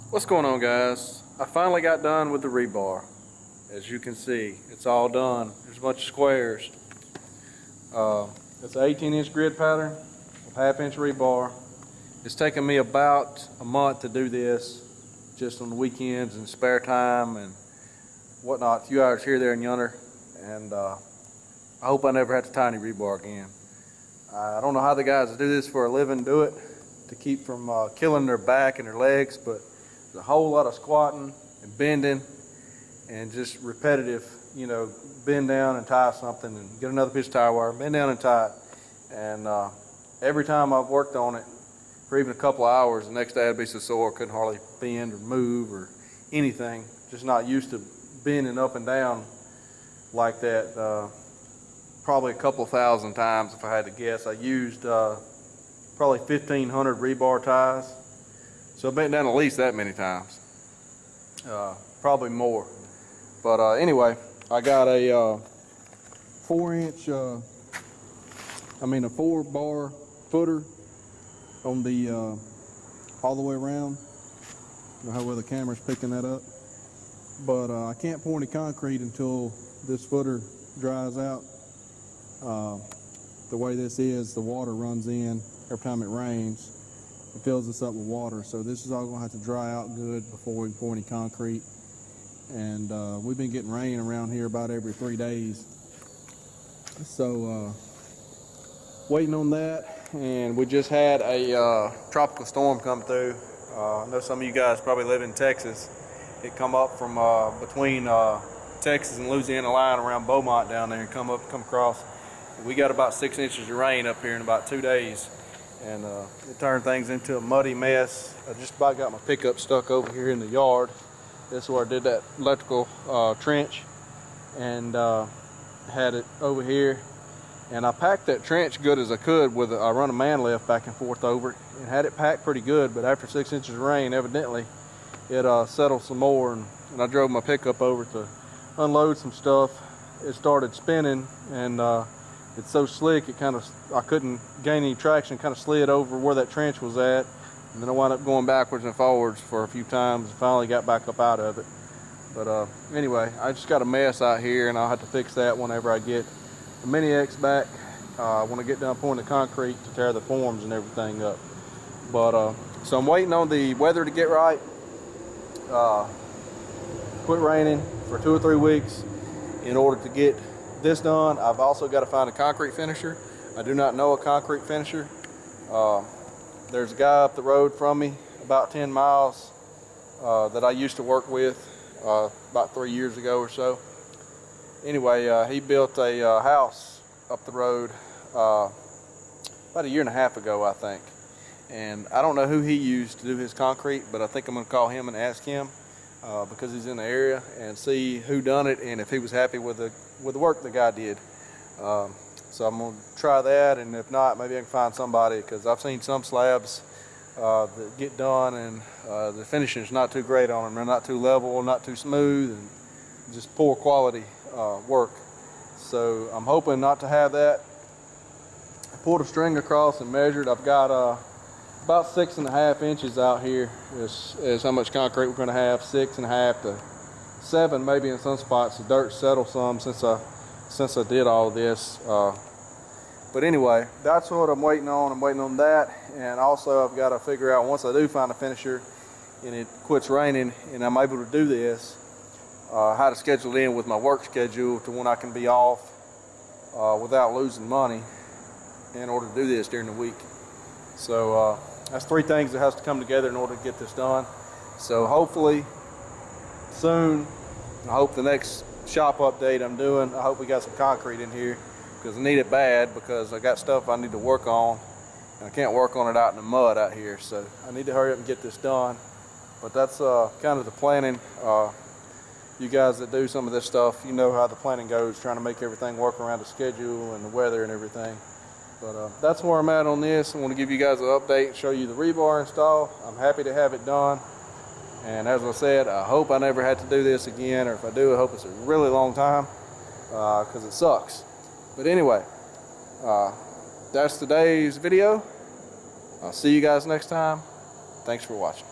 What's going on, guys? I finally got done with the rebar. As you can see, it's all done. There's a bunch of squares. It's an 18-inch grid pattern with half-inch rebar. It's taken me about a month to do this, just on the weekends and spare time and whatnot. A few hours here, there, and yonder. And I hope I never have to tie any rebar again. I don't know how the guys that do this for a living do it to keep from killing their back and their legs, but there's a whole lot of squatting and bending and just repetitive, bend down and tie something and get another piece of tire wire, bend down and tie it. And every time I've worked on it for even a couple of hours, the next day I'd be so sore, couldn't hardly bend or move or anything. Just not used to bending up and down like that. Probably a couple thousand times if I had to guess. I used probably 1,500 rebar ties. So I've bent down at least that many times. Probably more. But anyway, I got a 4-inch, a 4-bar footer on the all the way around. I don't know how well the camera's picking that up. But I can't pour any concrete until this footer dries out. The way this is, the water runs in every time it rains. It fills us up with water, so this is all going to have to dry out good before we can pour any concrete. And we've been getting rain around here about every 3 days. So waiting on that, and we just had a tropical storm come through. I know some of you guys probably live in Texas. It come up from between Texas and Louisiana line around Beaumont down there and come across. We got about 6 inches of rain up here in about 2 days. And it turned things into a muddy mess. I just about got my pickup stuck over here in the yard. This is where I did that electrical trench, and had it over here. And I packed that trench good as I could with I run a man lift back and forth over it, and had it packed pretty good. But after 6 inches of rain, evidently it settled some more, and I drove my pickup over to unload some stuff. It started spinning, and it's so slick, I couldn't gain any traction, kind of slid over where that trench was at, and then I wound up going backwards and forwards for a few times and finally got back up out of it. But anyway, I just got a mess out here, and I'll have to fix that whenever I get the Mini X back. When I get done pouring the concrete to tear the forms and everything up. But so I'm waiting on the weather to get right. Quit raining for 2 or 3 weeks in order to get this done. I've also got to find a concrete finisher. I do not know a concrete finisher. There's a guy up the road from me about 10 miles that I used to work with about 3 years ago or so. Anyway, he built a house up the road about 1.5 years ago, I think. And I don't know who he used to do his concrete, but I think I'm going to call him and ask him because he's in the area, and see who done it and if he was happy with the work the guy did. So I'm going to try that, and if not, maybe I can find somebody, because I've seen some slabs that get done and the finishing is not too great on them. They're not too level, not too smooth, and just poor quality work. So I'm hoping not to have that. I pulled a string across and measured. I've got about 6.5 inches out here is how much concrete we're going to have. 6.5 to 7 maybe in some spots. The dirt settled some since I did all of this. But anyway, that's what I'm waiting on. I'm waiting on that, and also I've got to figure out, once I do find a finisher and it quits raining and I'm able to do this, how to schedule it in with my work schedule to when I can be off without losing money in order to do this during the week. So that's 3 things that has to come together in order to get this done. So hopefully soon, I hope the next shop update I'm doing, I hope we got some concrete in here, because I need it bad, because I got stuff I need to work on, and I can't work on it out in the mud out here. So I need to hurry up and get this done. But that's kind of the planning. You guys that do some of this stuff, you know how the planning goes, trying to make everything work around the schedule and the weather and everything. But that's where I'm at on this. I want to give you guys an update, show you the rebar install. I'm happy to have it done. And as I said, I hope I never had to do this again, or if I do, I hope it's a really long time, because it sucks. But anyway, that's today's video. I'll see you guys next time. Thanks for watching.